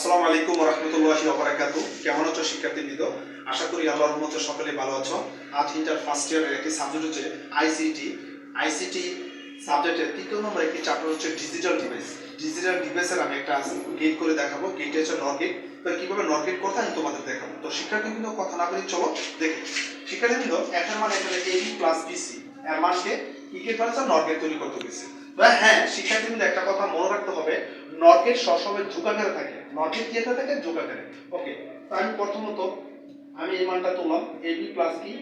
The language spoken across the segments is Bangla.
আসসালামু আলাইকুম ওয়া রাহমাতুল্লাহি ওয়া বারাকাতুহু। কেমন আছো শিক্ষার্থীবৃন্দ? আশা করি আল্লাহর রহমতে সকলে ভালো আছো। আজ ইন্টার ফার্স্ট ইয়ারের একটি সাবজেক্ট হচ্ছে আইসিটি সাবজেক্টের তৃতীয় নম্বর একটি চ্যাপ্টার হচ্ছে ডিজিটাল ডিভাইস। ডিজিটাল ডিভাইসের আমি একটা গেট করে দেখাবো। গেটে হচ্ছে নর গেট। তো কিভাবে নর গেট করতে আমি তোমাদের দেখাবো। তো শিক্ষার্থীবৃন্দ কথা না বলে চলো দেখি। শিক্ষার্থীবৃন্দ এখানে মানে এখানে AB প্লাস BC এর মানকে কি গেট বানাচ্ছে নর গেট তৈরি করতে হয়েছে। তো হ্যাঁ শিক্ষার্থীবৃন্দ একটা কথা মনে রাখতে হবে, নর গেট সবসময় ঝুঁকাকারে থাকে। নর গেট কি আকারে থাকে? ঝুঁকাকারে। ওকে, তো আমি প্রথমত আমি এই মানটা তুললাম AB প্লাস কি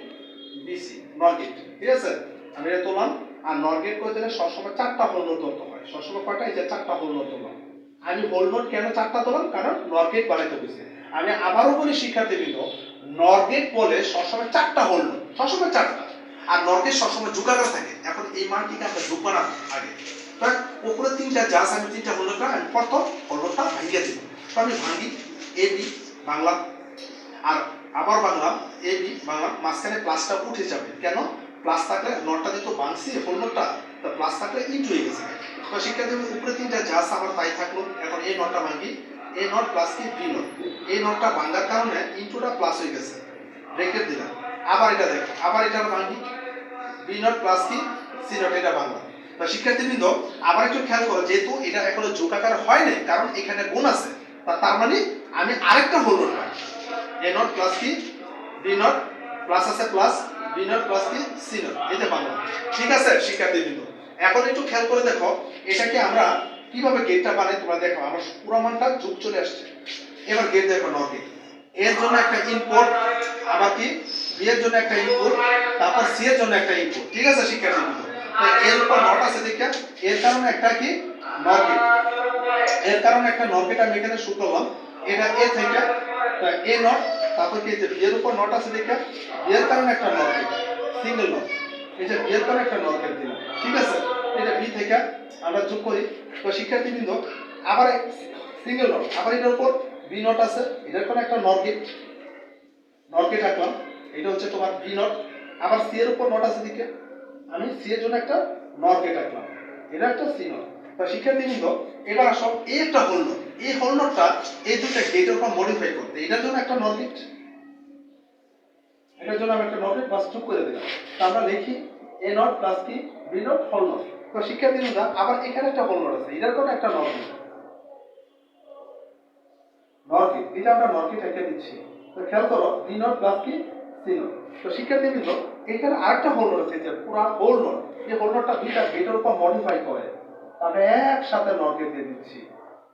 BC নর গেট, ঠিক আছে? আমি এটা তুললাম। আর নর গেট করতে গেলে সবসময় চারটা হোল নোট ধরতে হয়। সবসময় কয়টা? এই যে চারটা হোল নোট তুললাম। আমি হোল নোট কেন চারটা তুললাম? কারণ নর গেট বানাইতে হয়েছে। আমি আবারও বলি শিক্ষার্থীবৃন্দ, নর গেট বলে সবসময় চারটা হোল নোট, সবসময় চারটা। আর নর গেট সবসময় ঝুঁকাকারে থাকে। এখন এই মানটিকে আমরা ঝুঁক বানাবো আগে। উপরে তিনটা জাস্ট আমি তিনটা হোল নোটটা আমি প্রথম হোল নোটটা ভাঙিয়ে দেব। তো আমি ভাঙি AB বাংলা, আর আবার বাংলা AB বাংলা, মাঝখানে প্লাসটা উঠে যাবে। কেন? প্লাস থাকলে নটটা যেহেতু ভাঙছি হোল নোটটা, তো প্লাস থাকলে ইনটু হয়ে গেছে। তো শিক্ষার্থী উপরে তিনটা জাস্ট আবার তাই থাকলো। এখন এই নটটা ভাঙি, এই নট প্লাস কি বি নট। এই নটটা ভাঙার কারণে ইনটুটা প্লাস হয়ে গেছে, ব্রেকেট দিলাম। আবার এটা দেখো, আবার এটা ভাঙি বি নট প্লাস কি সি নট, এটা ভাঙলাম। তো শিক্ষার্থীবৃন্দ আবার একটু খেয়াল করো, যেহেতু এটা এখনো যোগাকার হয় নাই কারণ এখানে গুণ আছে, তার মানে আমি আরেকটা হোল নোট পাই। এ নট প্লাস কি বি নট প্লাস আছে প্লাস বি নট প্লাস কি সি নট, এটা বাংলা। ঠিক আছে শিক্ষার্থীবৃন্দ, এখন একটু খেয়াল করে দেখো এটাকে আমরা কিভাবে গেটটা বানাই তোমরা দেখো। আমার পুরো মানটা যোগ চলে আসছে। এবার গেট দেখো নর গেট, এর জন্য একটা ইনপুট, আবার কি বি এর জন্য একটা ইনপুট, তারপর সি এর জন্য একটা ইনপুট। ঠিক আছে শিক্ষার্থীবৃন্দ, এর উপর নট আছে দেখে এর কারণে একটা কি নর গেট, এর কারণে একটা নর গেট আমি এখানে শুরু করলাম। এটা এ থেকে এ নট, তারপর কি যে বি এর উপর নট আছে দেখে বি এর কারণে একটা নর গেট সিঙ্গেল নট, এই যে বি এর কারণে একটা নর গেট দিলাম। ঠিক আছে, এটা বি থেকে আমরা যোগ করি। তো শিক্ষার্থীবৃন্দ আবার সিঙ্গেল নট, আবার এটার উপর বি নট আছে, এটার কারণে একটা নর গেট রাখলাম। এটা হচ্ছে তোমার বি নট। আবার সি এর উপর নট আছে দিকে, আমি সি এর জন্য একটা নট গেট রাখলাম, এটা একটা সি নট। তো শিক্ষার্থীবৃন্দ এবার আসো এই একটা হোল নট, এই হোল নটটা এই দুটো গেটের উপর মডিফাই করতে, এটার জন্য একটা নট গেট, এটার জন্য আমি একটা নট গেট বাস যোগ করে দিলাম। তো আমরা লিখি এ নট প্লাস কি বি নট হোল নট। তো শিক্ষার্থীবৃন্দ আবার এখানে একটা হোল নট আছে, এটার জন্য একটা নট গেট, এটা আমরা নট গেট রেখে দিচ্ছি। তো খেয়াল করো বি নট প্লাস কি সি নট। তো শিক্ষার্থীবৃন্দ এখানে আরেকটা হোল নোট আছে, যে পুরো হোল নোট, এই হোল নোটটা দুইটা গেটের উপর মডিফাই করে আমরা একসাথে নট গেট দিয়ে দিচ্ছি।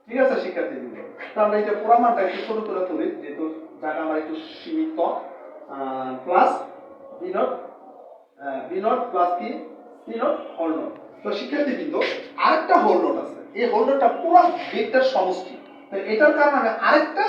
ঠিক আছে শিক্ষার্থীবৃন্দ, তো আমরা এটা পুরো মানটা একটু ছোট করে তুলি, যেহেতু জায়গা আমার একটু সীমিত। প্লাস বি নট প্লাস কি সি নট হোল নোট। তো শিক্ষার্থীবৃন্দ আরেকটা হোল নোট আছে, এই হোল নোটটা পুরো গেটটার সমষ্টি। তো এটার কারণে আমি আরেকটা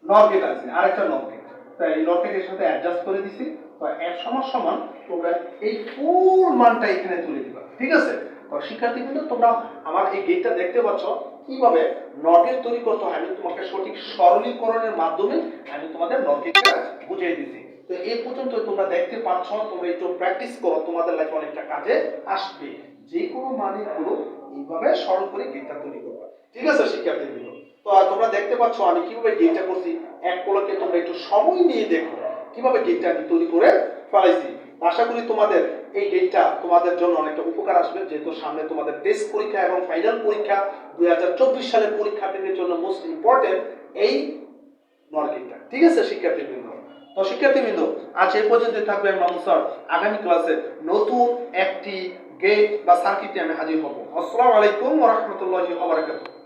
নট গেট আছে, আরেকটা নট গেট, তাই এই নট গেটের সাথে অ্যাডজাস্ট করে দিছি। তো এর সমান তোমরা এই ফুল মানটা এখানে তুলে দিবা। ঠিক আছে, তো শিক্ষার্থীবৃন্দ তোমরা আমার এই গেটটা দেখতে পাচ্ছ কিভাবে নট গেট তৈরি করতে হয়। আমি তোমাকে সঠিক সরলীকরণের মাধ্যমে আমি তোমাদের নট গেটটা বুঝিয়ে দিছি। তো এই পর্যন্ত তোমরা দেখতে পাচ্ছ, তোমরা একটু প্র্যাকটিস করো, তোমাদের লাইফে অনেকটা কাজে আসবে। যে কোনো মানগুলো এইভাবে সরল করে গেটটা তৈরি করবা। ঠিক আছে শিক্ষার্থীবৃন্দ, তো তোমরা দেখতে পাচ্ছ আমি কিভাবে গেটটা করছি। এক পলকে তোমরা একটু সময় নিয়ে দেখো কিভাবে গেটটা আমি তৈরি করে ফেলাইছি। আশা করি তোমাদের এই গেটটা তোমাদের জন্য অনেকটা উপকার আসবে, যেহেতু সামনে তোমাদের টেস্ট পরীক্ষা এবং ফাইনাল পরীক্ষা 2024 সালের পরীক্ষার্থীদের জন্য মোস্ট ইম্পর্টেন্ট এই নট গেটটা। ঠিক আছে শিক্ষার্থীবৃন্দ, তো শিক্ষার্থীবৃন্দ আজ এই পর্যন্ত থাকবে। মামুন স্যার আগামী ক্লাসে নতুন একটি গেট বা সার্কিটে আমি হাজির হব। আসসালামু আলাইকুম ওয়া রাহমাতুল্লাহি ওয়া বারাকাতুহু।